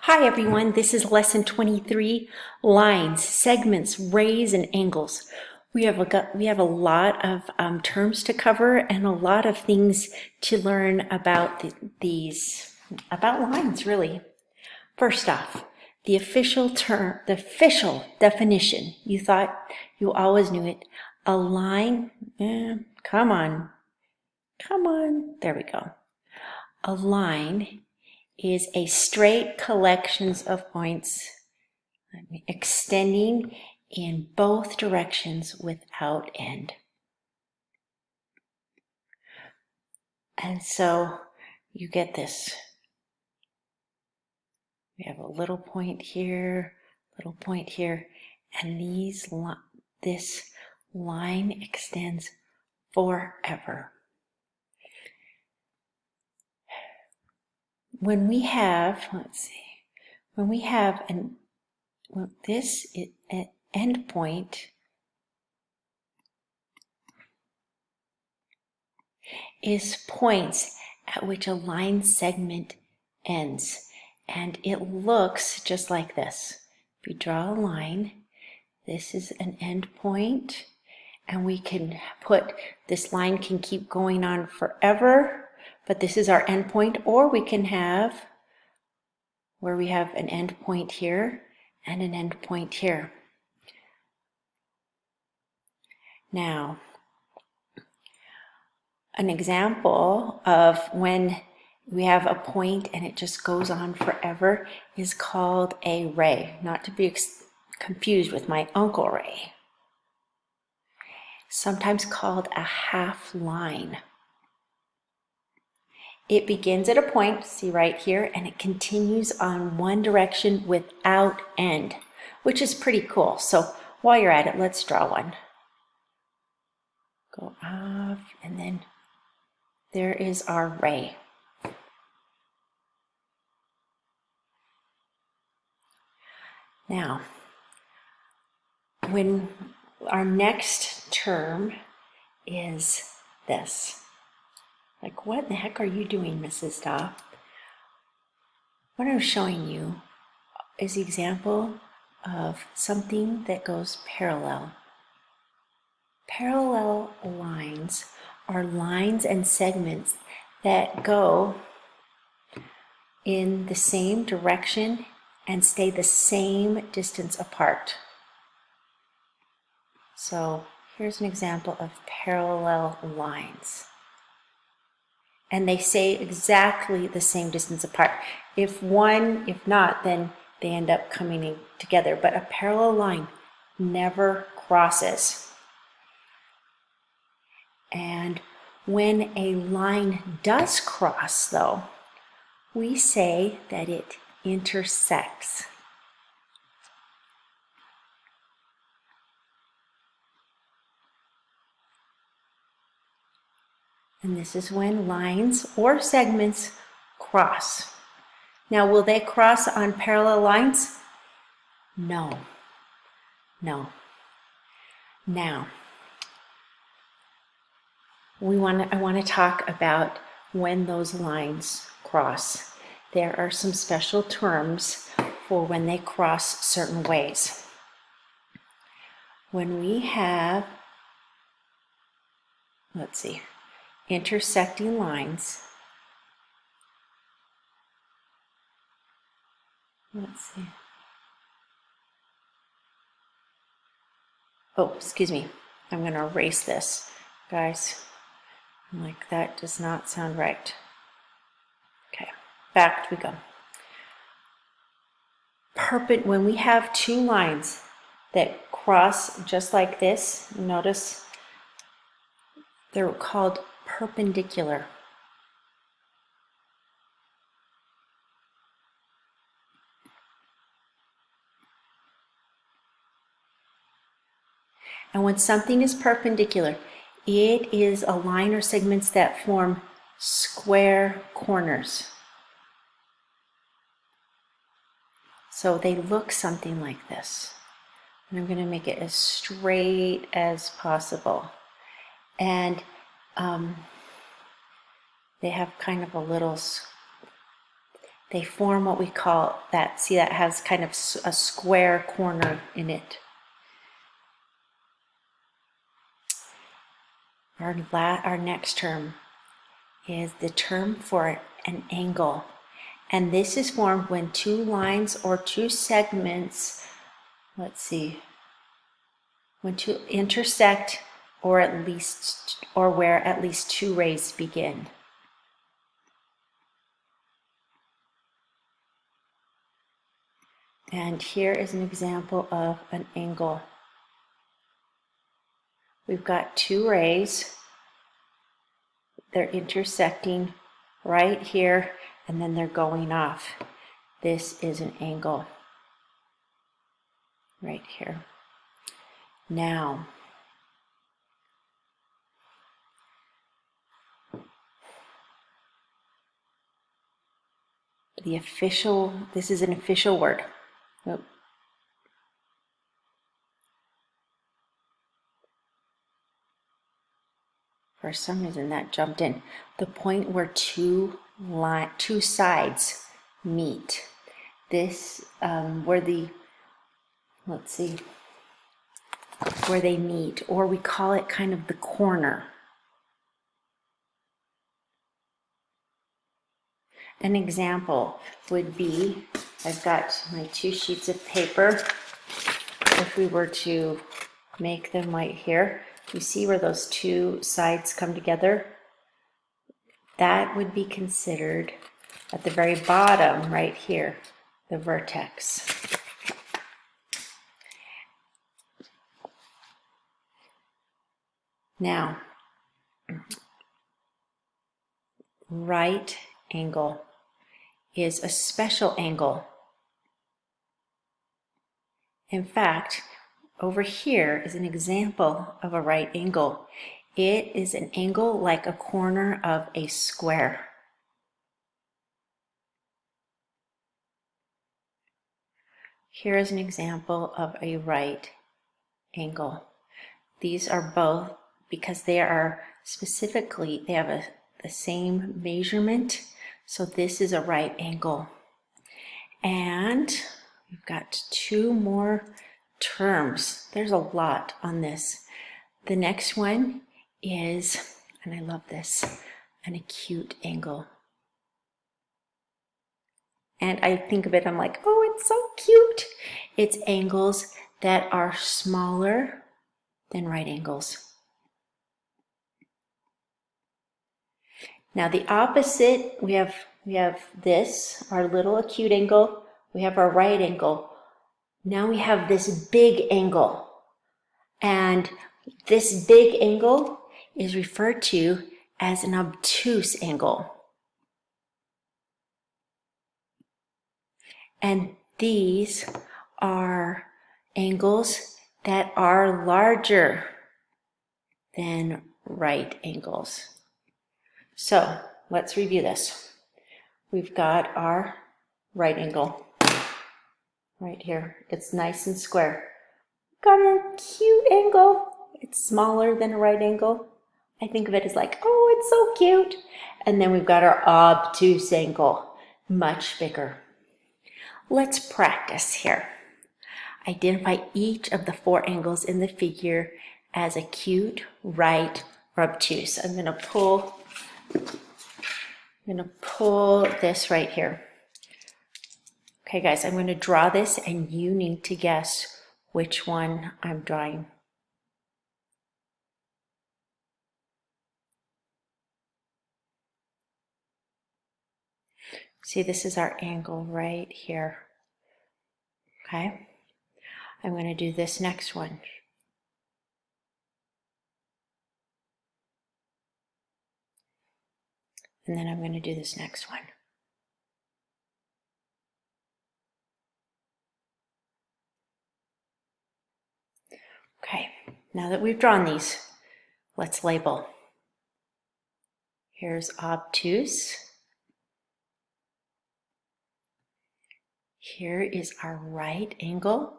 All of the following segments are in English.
Hi everyone, this is lesson 23, lines, segments, rays, and angles. We have a lot of terms to cover and a lot of things to learn about about lines really. First off, the official definition. You thought you always knew it. A line, come on, there we go. A line is a straight collections of points extending in both directions without end. And so you get this. We have a little point here, and this line extends forever. When we have, this is an end point is points at which a line segment ends, and it looks just like this. If we draw a line, this is an end point, and we can put, this line can keep going on forever, but this is our end point, or we can have where we have an end point here and an end point here. Now, an example of when we have a point and it just goes on forever is called a ray, not to be confused with my Uncle Ray. Sometimes called a half line. It begins at a point, see right here, and it continues on one direction without end, which is pretty cool. So while you're at it, let's draw one. Go off, and then there is our ray. Now, when our next term is this. Like, what in the heck are you doing, Mrs. Doff? What I'm showing you is the example of something that goes parallel. Parallel lines are lines and segments that go in the same direction and stay the same distance apart. So here's an example of parallel lines. And they stay exactly the same distance apart. If not, then they end up coming in together. But a parallel line never crosses. And when a line does cross, though, we say that it intersects. And this is when lines or segments cross. Now, will they cross on parallel lines? No. Now, I want to talk about when those lines cross. There are some special terms for when they cross certain ways. When we have, intersecting lines. Oh, excuse me. I'm going to erase this, guys. Like, that does not sound right. Okay, back we go. When we have two lines that cross just like this, notice they're called perpendicular. And when something is perpendicular, it is a line or segments that form square corners. So they look something like this. And I'm going to make it as straight as possible. And they have kind of a little they form what we call that. See, that has kind of a square corner in it. Our next term is the term for an angle. And this is formed when two lines or two segments, when two intersect or where at least two rays begin. And here is an example of an angle. We've got two rays. They're intersecting right here, and then they're going off. This is an angle right here. Now, this is an official word. Oh. For some reason that jumped in. The point where two sides meet. This, where they meet, or we call it kind of the corner. An example would be, I've got my two sheets of paper. If we were to make them right here, you see where those two sides come together? That would be considered at the very bottom right here, the vertex. Now, right angle is a special angle. In fact, over here is an example of a right angle. It is an angle like a corner of a square. Here is an example of a right angle. These are both, because they are specifically, they have the same measurement. So this is a right angle. And we've got two more terms. There's a lot on this. The next one is, and I love this, an acute angle. And I think of it, I'm like, oh, it's so cute. It's angles that are smaller than right angles. Now the opposite, we have this, our little acute angle, we have our right angle. Now we have this big angle. And this big angle is referred to as an obtuse angle. And these are angles that are larger than right angles. So let's review this. We've got our right angle right here. It's nice and square. Got our cute angle. It's smaller than a right angle. I think of it as like, oh, it's so cute. And then we've got our obtuse angle, much bigger. Let's practice here. Identify each of the four angles in the figure as acute, right, or obtuse. I'm going to pull this right here. Okay, guys, I'm going to draw this, and you need to guess which one I'm drawing. See, this is our angle right here. Okay, I'm going to do this next one. And then I'm going to do this next one. Okay, now that we've drawn these, let's label. Here's obtuse. Here is our right angle.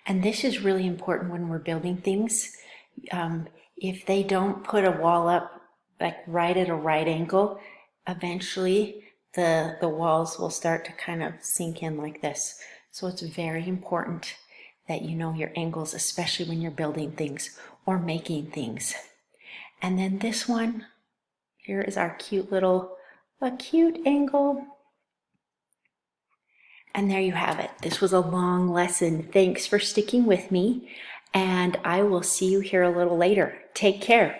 And this is really important when we're building things. If they don't put a wall up like right at a right angle, eventually the walls will start to kind of sink in like this. So it's very important that you know your angles, especially when you're building things or making things. And then this one, here is our cute little acute angle. And there you have it. This was a long lesson. Thanks for sticking with me, and I will see you here a little later. Take care.